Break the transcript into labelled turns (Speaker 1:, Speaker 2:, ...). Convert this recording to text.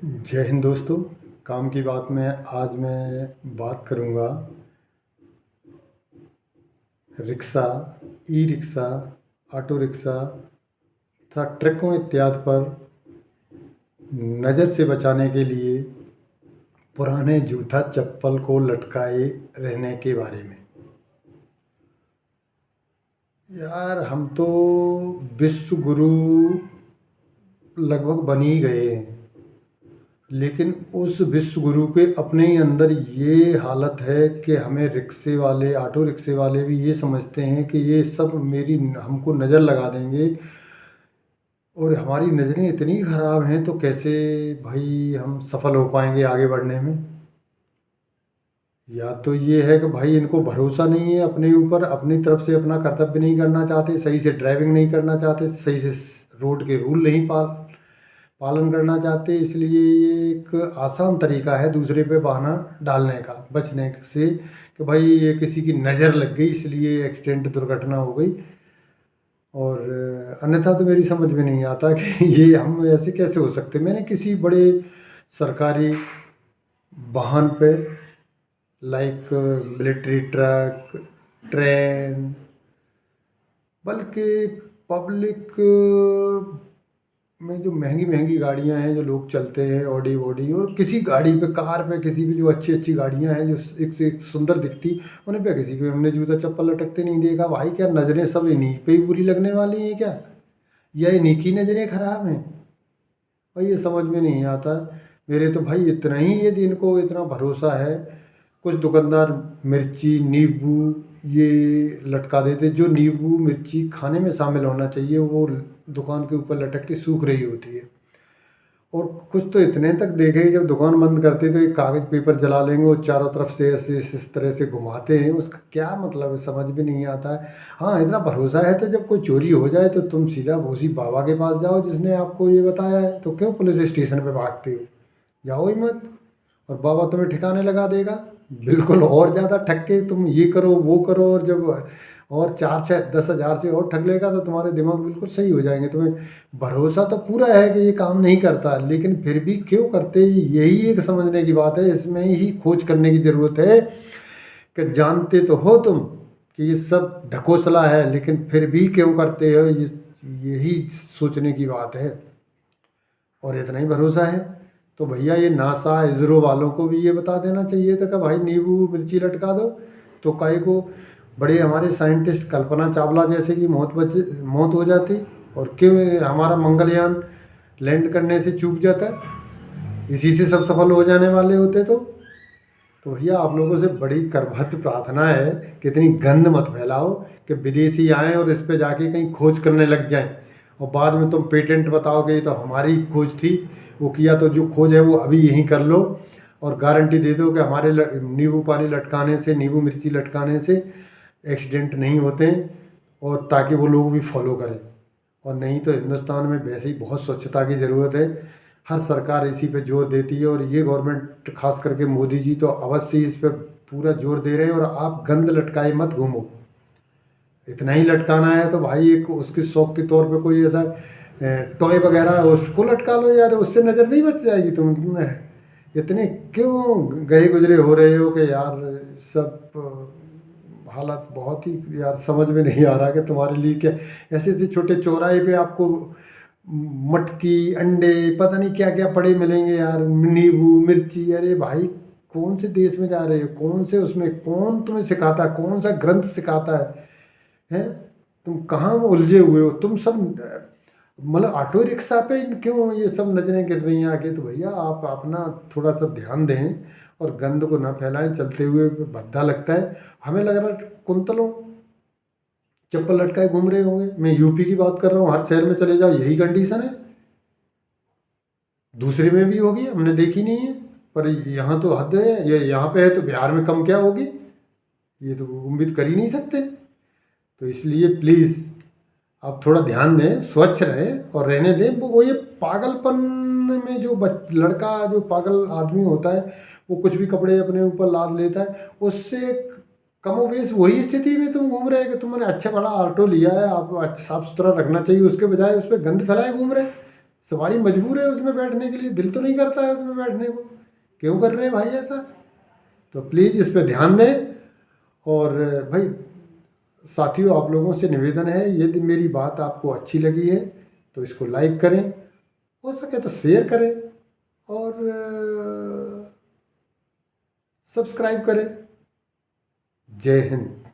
Speaker 1: जय हिंद दोस्तों। काम की बात में आज मैं बात करूंगा rickshaw, e rickshaw, auto rickshaw तथा ट्रकों इत्यादि पर नज़र से बचाने के लिए पुराने जूता चप्पल को लटकाए रहने के बारे में। यार हम तो विश्व गुरु लगभग बन ही गए हैं, लेकिन उस विश्व गुरु के अपने ही अंदर ये हालत है कि हमें रिक्शे वाले, ऑटो रिक्शे वाले भी ये समझते हैं कि ये सब मेरी हमको नज़र लगा देंगे, और हमारी नज़रें इतनी ख़राब हैं तो कैसे भाई हम सफल हो पाएंगे आगे बढ़ने में। या तो ये है कि भाई इनको भरोसा नहीं है अपने ऊपर, अपनी तरफ से अपना कर्तव्य नहीं करना चाहते, सही से ड्राइविंग नहीं करना चाहते, सही से रोड के रूल नहीं पालन करना चाहते। इसलिए ये एक आसान तरीका है दूसरे पे बहाना डालने का, बचने से, कि भाई ये किसी की नज़र लग गई इसलिए एक्सीडेंट दुर्घटना हो गई। और अन्यथा तो मेरी समझ में नहीं आता कि ये हम ऐसे कैसे हो सकते। मैंने किसी बड़े सरकारी वाहन पे, लाइक मिलिट्री ट्रक, ट्रेन, बल्कि पब्लिक में जो महंगी महंगी गाड़ियां हैं जो लोग चलते हैं, ऑडी वोडी, और किसी गाड़ी पे, कार पे, किसी भी जो अच्छी अच्छी गाड़ियां हैं जो एक से एक सुंदर दिखती, उन्हें पे किसी पे हमने जूता चप्पल लटकते नहीं देखा। भाई क्या नज़रें सब इन्हीं पे ही बुरी लगने वाली हैं क्या, या इन्हीं की नज़रें खराब हैं? भाई ये समझ में नहीं आता। मेरे तो भाई इतना ही ये दिन को इतना भरोसा है, कुछ दुकानदार मिर्ची, नींबू ये लटका देते, जो नींबू मिर्ची खाने में शामिल होना चाहिए वो दुकान के ऊपर लटक के सूख रही होती है। और कुछ तो इतने तक देखे कि जब दुकान बंद करते तो एक कागज़ पेपर जला लेंगे और चारों तरफ से ऐसे इस तरह से घुमाते हैं। उसका क्या मतलब है, समझ में नहीं आता है। हाँ, इतना भरोसा है तो जब कोई चोरी हो जाए तो तुम सीधा उसी बाबा के पास जाओ जिसने आपको ये बताया है, तो क्यों पुलिस स्टेशन पे भागते हो? जाओ ही मत, और बाबा तुम्हें ठिकाने लगा देगा बिल्कुल। और ज़्यादा ठग के तुम ये करो वो करो, और जब और 4-6-10 हज़ार से और ठग लेगा तो तुम्हारे दिमाग बिल्कुल सही हो जाएंगे। तुम्हें भरोसा तो पूरा है कि ये काम नहीं करता, लेकिन फिर भी क्यों करते, यही एक समझने की बात है। इसमें ही खोज करने की ज़रूरत है कि जानते तो हो तुम कि ये सब ढकोसला है, लेकिन फिर भी क्यों करते हो, ये यही सोचने की बात है। और इतना ही भरोसा है तो भैया ये नासा, इसरो वालों को भी ये बता देना चाहिए था कि भाई नींबू मिर्ची लटका दो, तो काहे को बड़े हमारे साइंटिस्ट कल्पना चावला जैसे की मौत हो जाती, और क्यों हमारा मंगलयान लैंड करने से चूक जाता, इसी से सब सफल हो जाने वाले होते। तो भैया आप लोगों से बड़ी करबद्ध प्रार्थना है कि इतनी गंद मत फैलाओ कि विदेशी आएँ और इस पे जाके कहीं खोज करने लग जाएं, और बाद में तुम पेटेंट बताओगे ये तो हमारी खोज थी, वो किया, तो जो खोज है वो अभी यहीं कर लो, और गारंटी दे दो कि हमारे नींबू पानी लटकाने से, नींबू मिर्ची लटकाने से एक्सीडेंट नहीं होते हैं, और ताकि वो लोग भी फॉलो करें। और नहीं तो हिंदुस्तान में वैसे ही बहुत स्वच्छता की ज़रूरत है, हर सरकार इसी पे जोर देती है, और ये गवर्नमेंट खास करके मोदी जी तो अवश्य इस पे पूरा जोर दे रहे हैं। और आप गंद लटकाए मत घूमो, इतना ही लटकाना है तो भाई एक उसके शौक के तौर पे कोई ऐसा टॉय वगैरह उसको लटका लो यार, उससे नज़र नहीं बच जाएगी तुम। इतने क्यों गए गुजरे हो रहे हो कि यार सब हालत बहुत ही यार समझ में नहीं आ रहा कि तुम्हारे लिए क्या। ऐसे ऐसे छोटे चौराहे पे आपको मटकी, अंडे, पता नहीं क्या क्या पड़े मिलेंगे यार, नींबू मिर्ची। अरे भाई कौन से देश में जा रहे हो, कौन से उसमें, कौन तुम्हें सिखाता है, कौन सा ग्रंथ सिखाता है? तुम कहाँ उलझे हुए हो तुम सब? मतलब ऑटो रिक्शा पे क्यों ये सब नजरें गिर रही हैं आके? तो भैया आप अपना थोड़ा सा ध्यान दें और गंद को ना फैलाएं। चलते हुए भद्दा लगता है, हमें लग रहा है कुंतलों चप्पल लटकाए घूम रहे होंगे। मैं यूपी की बात कर रहा हूँ, हर शहर में चले जाओ यही कंडीशन है, दूसरे में भी होगी, हमने देखी नहीं है। पर यहाँ तो हद है, ये यहाँ पे है तो बिहार में कम क्या होगी, ये तो उम्मीद कर ही नहीं सकते। तो इसलिए प्लीज़ आप थोड़ा ध्यान दें, स्वच्छ रहें और रहने दें। वो ये पागलपन में जो लड़का, जो पागल आदमी होता है, वो कुछ भी कपड़े अपने ऊपर लाद लेता है, उससे कमोबेश वही स्थिति में तुम घूम रहे हैं कि तुमने अच्छा बड़ा ऑटो लिया है, आप अच्छा साफ सुथरा रखना चाहिए, उसके बजाय उस पर गंद फैलाए घूम रहे हैं। सवारी मजबूर है उसमें बैठने के लिए, दिल तो नहीं करता है उसमें बैठने को, क्यों कर रहे हैं भाई ऐसा? तो प्लीज़ इस पर ध्यान दें। और भाई साथियों, आप लोगों से निवेदन है, यदि मेरी बात आपको अच्छी लगी है तो इसको लाइक करें, हो सके तो शेयर करें और सब्सक्राइब करें। जय हिंद।